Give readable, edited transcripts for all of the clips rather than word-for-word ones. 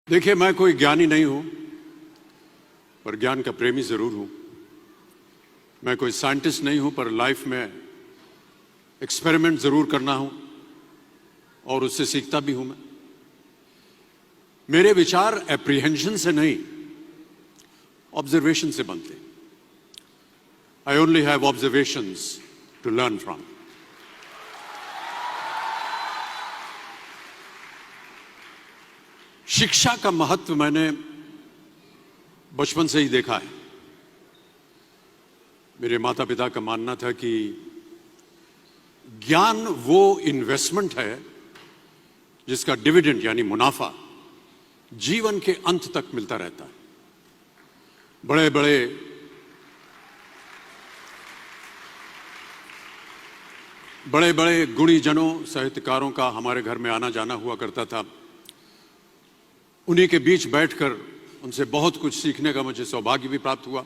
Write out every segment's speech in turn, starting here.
देखिए, मैं कोई ज्ञानी नहीं हूं, पर ज्ञान का प्रेमी जरूर हूं। मैं कोई साइंटिस्ट नहीं हूं, पर लाइफ में एक्सपेरिमेंट जरूर करना हूं और उससे सीखता भी हूं। मेरे विचार एप्रीहेंशन से नहीं, ऑब्जर्वेशन से बनते। I only have observations to learn from. शिक्षा का महत्व मैंने बचपन से ही देखा है। मेरे माता पिता का मानना था कि ज्ञान वो इन्वेस्टमेंट है जिसका डिविडेंड यानी मुनाफा जीवन के अंत तक मिलता रहता है। बड़े बड़े गुणीजनों, साहित्यकारों का हमारे घर में आना जाना हुआ करता था। उन्हीं के बीच बैठकर उनसे बहुत कुछ सीखने का मुझे सौभाग्य भी प्राप्त हुआ।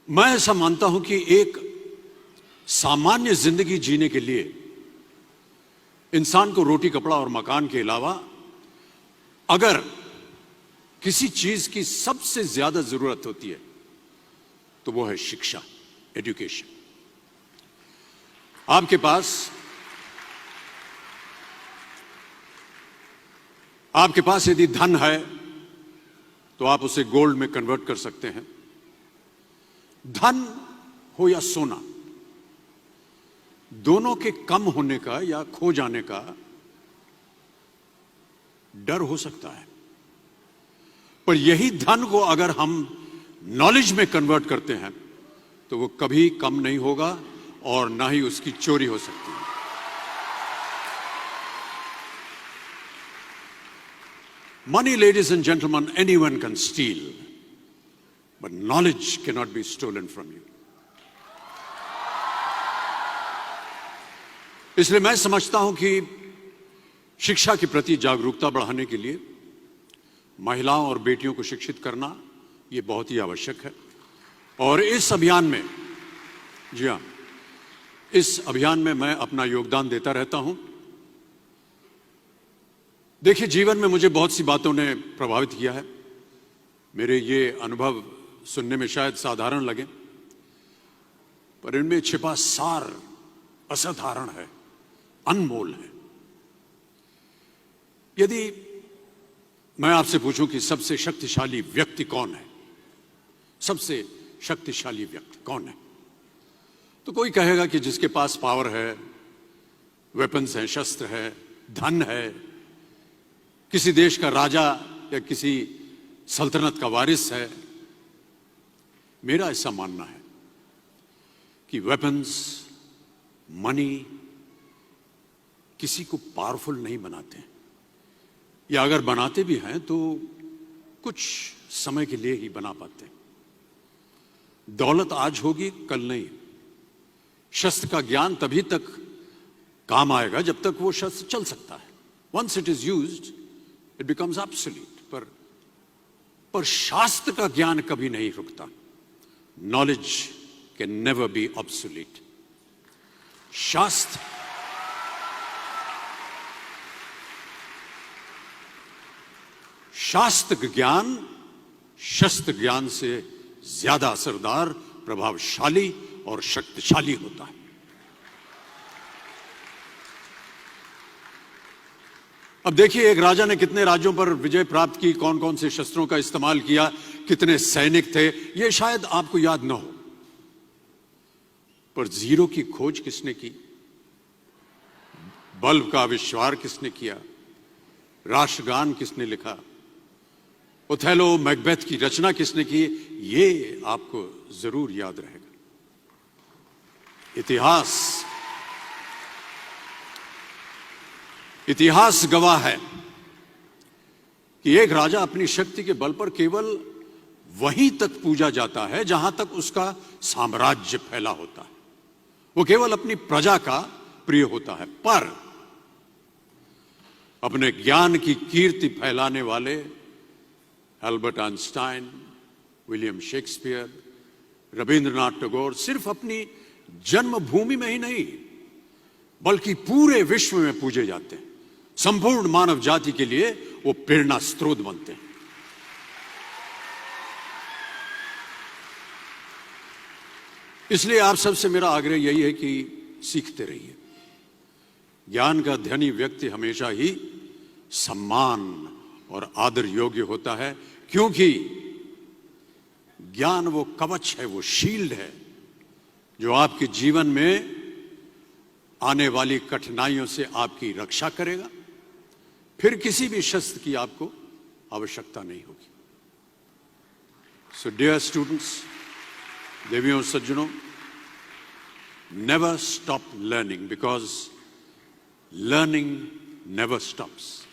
मैं ऐसा मानता हूं कि एक सामान्य जिंदगी जीने के लिए इंसान को रोटी, कपड़ा और मकान के अलावा अगर किसी चीज की सबसे ज्यादा जरूरत होती है तो वो है शिक्षा, एजुकेशन। आपके पास यदि धन है तो आप उसे गोल्ड में कन्वर्ट कर सकते हैं। धन हो या सोना, दोनों के कम होने का या खो जाने का डर हो सकता है, पर यही धन को अगर हम नॉलेज में कन्वर्ट करते हैं तो वो कभी कम नहीं होगा और ना ही उसकी चोरी हो सकती है। Money, ladies and gentlemen, anyone can steal, but knowledge cannot be stolen from you. इसलिए मैं समझता हूं कि शिक्षा के प्रति जागरूकता बढ़ाने के लिए महिलाओं और बेटियों को शिक्षित करना ये बहुत ही आवश्यक है। और इस अभियान में, जी हां, इस अभियान में मैं अपना योगदान देता रहता हूं। देखिए, जीवन में मुझे बहुत सी बातों ने प्रभावित किया है। मेरे ये अनुभव सुनने में शायद साधारण लगे, पर इनमें छिपा सार असाधारण है, अनमोल है। यदि मैं आपसे पूछूं कि सबसे शक्तिशाली व्यक्ति कौन है, सबसे शक्तिशाली व्यक्ति कौन है, तो कोई कहेगा कि जिसके पास पावर है, वेपन्स हैं, शस्त्र है, धन है, किसी देश का राजा या किसी सल्तनत का वारिस है। मेरा ऐसा मानना है कि वेपन्स, मनी किसी को पावरफुल नहीं बनाते, या अगर बनाते भी हैं तो कुछ समय के लिए ही बना पाते। दौलत आज होगी, कल नहीं। शस्त्र का ज्ञान तभी तक काम आएगा जब तक वो शस्त्र चल सकता है। Once it is used it becomes obsolete, पर शास्त्र का ज्ञान कभी नहीं रुकता। Knowledge can never be obsolete. शास्त्र ज्ञान शस्त्र ज्ञान से ज्यादा असरदार, प्रभावशाली और शक्तिशाली होता है। अब देखिए, एक राजा ने कितने राज्यों पर विजय प्राप्त की, कौन कौन से शस्त्रों का इस्तेमाल किया, कितने सैनिक थे, यह शायद आपको याद न हो, पर जीरो की खोज किसने की, बल्ब का आविष्कार किसने किया, राष्ट्रगान किसने लिखा, ओथेलो, मैकबेथ की रचना किसने की, ये आपको जरूर याद रहेगा। इतिहास गवाह है कि एक राजा अपनी शक्ति के बल पर केवल वहीं तक पूजा जाता है जहां तक उसका साम्राज्य फैला होता है। वो केवल अपनी प्रजा का प्रिय होता है, पर अपने ज्ञान की कीर्ति फैलाने वाले Albert Einstein, William Shakespeare, Rabindranath Tagore सिर्फ अपनी जन्मभूमि में ही नहीं बल्कि पूरे विश्व में पूजे जाते हैं। संपूर्ण मानव जाति के लिए वो प्रेरणा स्रोत बनते हैं। इसलिए आप सबसे मेरा आग्रह यही है कि सीखते रहिए। ज्ञान का धनी व्यक्ति हमेशा ही सम्मान और आदर योग्य होता है, क्योंकि ज्ञान वो कवच है, वो शील्ड है जो आपके जीवन में आने वाली कठिनाइयों से आपकी रक्षा करेगा। फिर किसी भी शस्त्र की आपको आवश्यकता नहीं होगी। सो डियर स्टूडेंट्स, देवियों सज्जनों, never stop learning, because learning never stops.